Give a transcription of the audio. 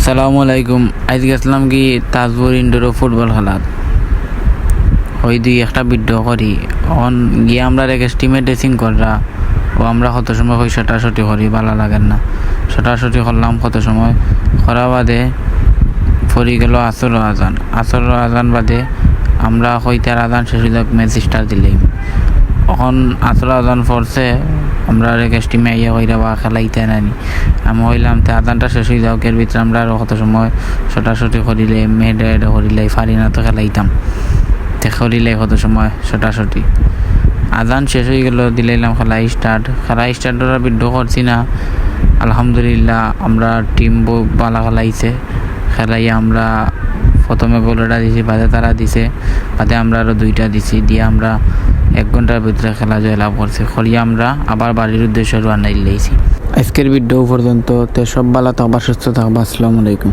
আসসালামু আলাইকুম। আজ গেছিলাম কি তাজপুর ইনডোর ফুটবল খেলাত ওই দুই একটা ভিডিও করি অন গিয়ে আমরা রেখে টিমে ড্রেসিং করা ও আমরা কত সময় ওই শটাশটি করি ভালো লাগেন না। শটাশটি করলাম কত সময় করা বাদে পড়ি গেল আসর আজান বাদে আমরা হইতার আজান শেষ হইল ম্যাচ স্টার্ট দিলাম। এখন আসর আজান পড়ছে আমরা রেখে টিমে ইয়ে কইরা বা খেলাইতে নানি আমি হইলাম তে আদানটা শেষ হয়ে যাও এর ভিতরে আমরা আরও কত সময় ছোটাছুটি করিলে মেয়েটা এটা করিলে ফারি না তো খেলাইতাম তে করিলে কত সময় ছোটাছুটি আদান শেষ হয়ে গেল দিলাইলাম খেলা স্টার্টের ভিডিও করছি না। আলহামদুলিল্লাহ আমরা টিম ভালো খেলাইছে খেলাইয়া আমরা প্রথমে গোলটা দিছি বাদে তারা দিছে বাদে আমরা আরও দুইটা দিছি দিয়ে আমরা 1 ঘন্টার ভিতরে খেলা জয়লাভ করছি করিয়া আমরা আবার বাড়ির উদ্দেশ্যে রওনা দিয়েছি। আজকের ভিডিও পর্যন্ত সব ভালো থাকবা সুস্থ থাকবা। আসসালামু আলাইকুম।